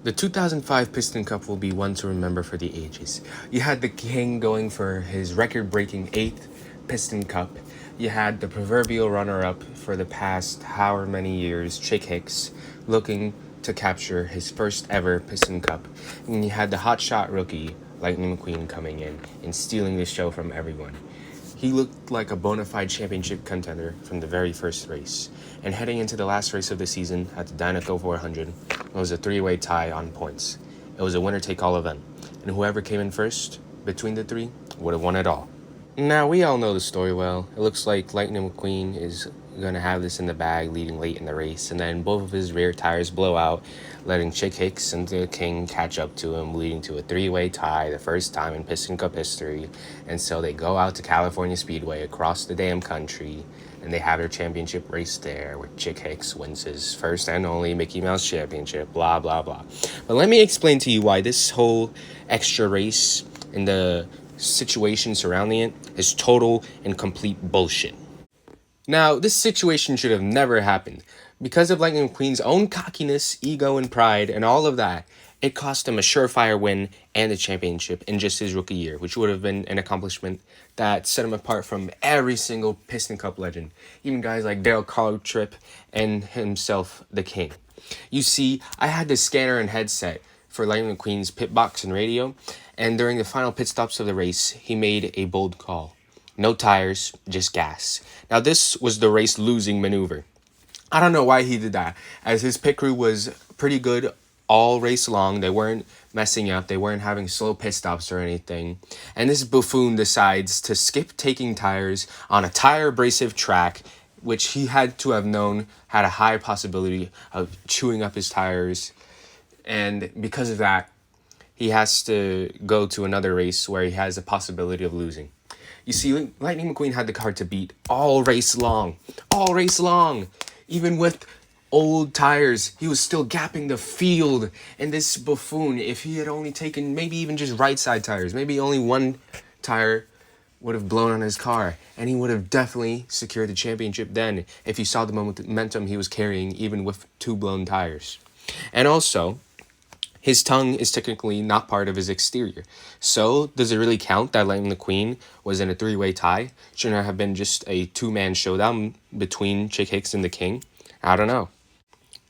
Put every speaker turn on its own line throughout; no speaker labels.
The 2005 Piston Cup will be one to remember for the ages. You had the King going for his record-breaking 8th Piston Cup. You had the proverbial runner-up for the past however many years, Chick Hicks, looking to capture his first ever Piston Cup. And you had the hotshot rookie, Lightning McQueen, coming in and stealing the show from everyone. He looked like a bona fide championship contender from the very first race. And heading into the last race of the season at the Dynaco 400, it was a three-way tie on points. It was a winner-take-all event, and whoever came in first between the three would have won it all. Now, we all know the story well. It looks like Lightning McQueen is going to have this in the bag leading late in the race, and then both of his rear tires blow out, letting Chick Hicks and the King catch up to him, leading to a three-way tie, the first time in Piston Cup history. And so they go out to California Speedway across the damn country, and they have their championship race there, where Chick Hicks wins his first and only Mickey Mouse Championship, blah, blah, blah. But let me explain to you why this whole extra race and the situation surrounding it is total and complete bullshit. Now, this situation should have never happened. Because of Lightning McQueen's own cockiness, ego, and pride, and all of that, it cost him a surefire win and a championship in just his rookie year, which would have been an accomplishment that set him apart from every single Piston Cup legend, even guys like Dale Carltrip and himself, the King. You see, I had the scanner and headset for Lightning McQueen's pit box and radio, and during the final pit stops of the race, he made a bold call. No tires, just gas. Now, this was the race losing maneuver. I don't know why he did that, as his pit crew was pretty good all race long. They weren't messing up. They weren't having slow pit stops or anything. And this buffoon decides to skip taking tires on a tire abrasive track, which he had to have known had a high possibility of chewing up his tires. And because of that, he has to go to another race where he has a possibility of losing. You see, Lightning McQueen had the car to beat all race long. All race long. Even with old tires, he was still gapping the field. And this buffoon, if he had only taken maybe even just right side tires, maybe only one tire would have blown on his car, and he would have definitely secured the championship then if you saw the momentum he was carrying even with two blown tires. And also, his tongue is technically not part of his exterior. So, does it really count that Lightning McQueen was in a three-way tie? Shouldn't it have been just a two-man showdown between Chick Hicks and the King? I don't know.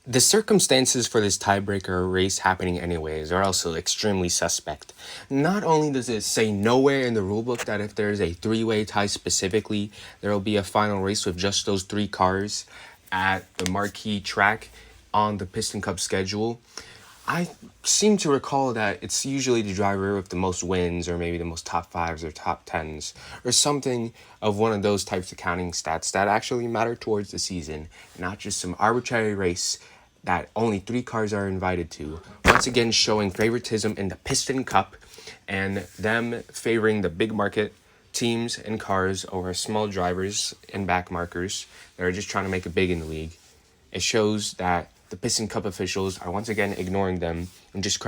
The circumstances for this tiebreaker race happening anyways are also extremely suspect. Not only does it say nowhere in the rulebook that if there is a three-way tie specifically, there will be a final race with just those three cars at the marquee track on the Piston Cup schedule. I seem to recall that it's usually the driver with the most wins, or maybe the most top fives or top tens, or something of one of those types of counting stats that actually matter towards the season, not just some arbitrary race that only three cars are invited to, once again showing favoritism in the Piston Cup and them favoring the big market teams and cars over small drivers and back markers that are just trying to make it big in the league. It shows that the Piston Cup officials are once again ignoring them and just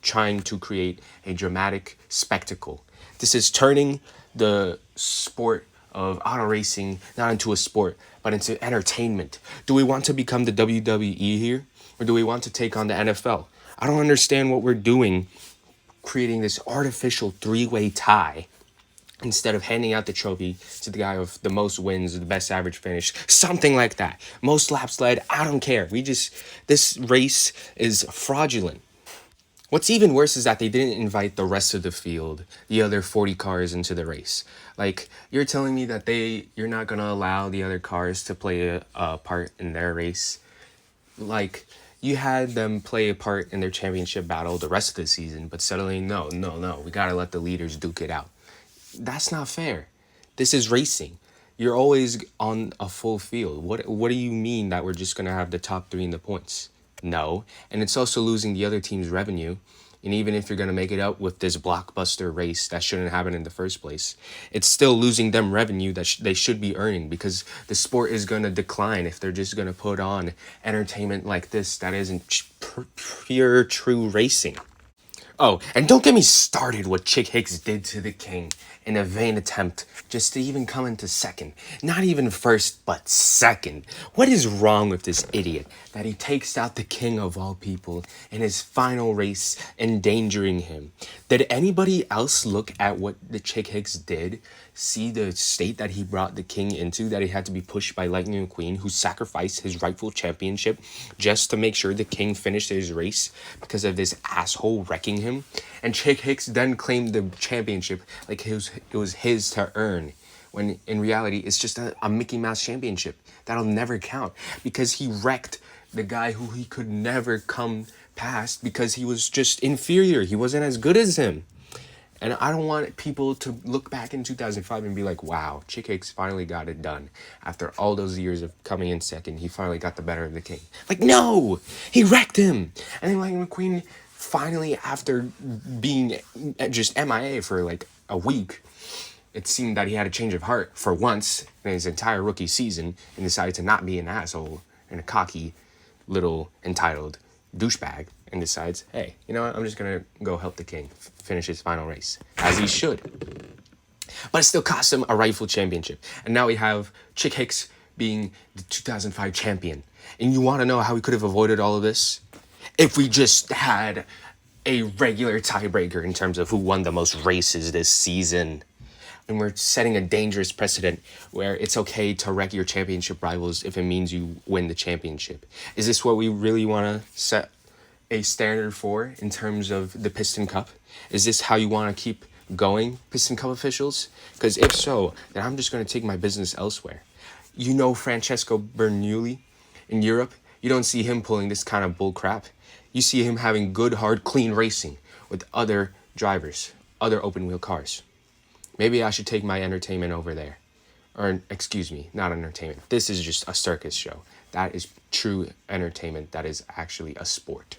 trying to create a dramatic spectacle. This is turning the sport of auto racing not into a sport, but into entertainment. Do we want to become the WWE here? Or do we want to take on the NFL? I don't understand what we're doing, creating this artificial three-way tie instead of handing out the trophy to the guy with the most wins, the best average finish, something like that. Most laps led, I don't care. This race is fraudulent. What's even worse is that they didn't invite the rest of the field, the other 40 cars, into the race. Like, you're telling me that you're not going to allow the other cars to play a part in their race? Like, you had them play a part in their championship battle the rest of the season, but suddenly, no, we got to let the leaders duke it out. That's not fair. This is racing. You're always on a full field. What do you mean that we're just going to have the top three in the points? No. And it's also losing the other team's revenue. And even if you're going to make it up with this blockbuster race that shouldn't happen in the first place, it's still losing them revenue that they should be earning, because the sport is going to decline if they're just going to put on entertainment like this that isn't pure true racing. Oh, and don't get me started what Chick Hicks did to the King in a vain attempt just to even come into second. Not even first, but second. What is wrong with this idiot that he takes out the king of all people in his final race, endangering him? Did anybody else look at what the Chick Hicks did? See the state that he brought the king into, that he had to be pushed by Lightning McQueen, who sacrificed his rightful championship just to make sure the king finished his race because of this asshole wrecking him. And Chick Hicks then claimed the championship like it was his to earn, when in reality it's just a Mickey Mouse championship that'll never count because he wrecked the guy who he could never come past because he was just inferior. He wasn't as good as him. And I don't want people to look back in 2005 and be like, wow, Chick Hicks finally got it done. After all those years of coming in second, he finally got the better of the king. Like, no! He wrecked him! And then Lightning McQueen finally, after being just MIA for like a week, it seemed that he had a change of heart for once in his entire rookie season and decided to not be an asshole and a cocky little entitled douchebag and decides, hey, you know what, I'm just gonna go help the king finish his final race, as he should. But it still cost him a rightful championship. And now we have Chick Hicks being the 2005 champion. And you want to know how we could have avoided all of this? If we just had a regular tiebreaker in terms of who won the most races this season. And we're setting a dangerous precedent where it's okay to wreck your championship rivals if it means you win the championship. Is this what we really want to set a standard for in terms of the Piston Cup? Is this how you want to keep going, Piston Cup officials? Because if so, then I'm just going to take my business elsewhere. You know Francesco Bernoulli in Europe? You don't see him pulling this kind of bull crap. You see him having good, hard, clean racing with other drivers, other open wheel cars. Maybe I should take my entertainment over there. Or, excuse me, not entertainment. This is just a circus show. That is true entertainment. That is actually a sport.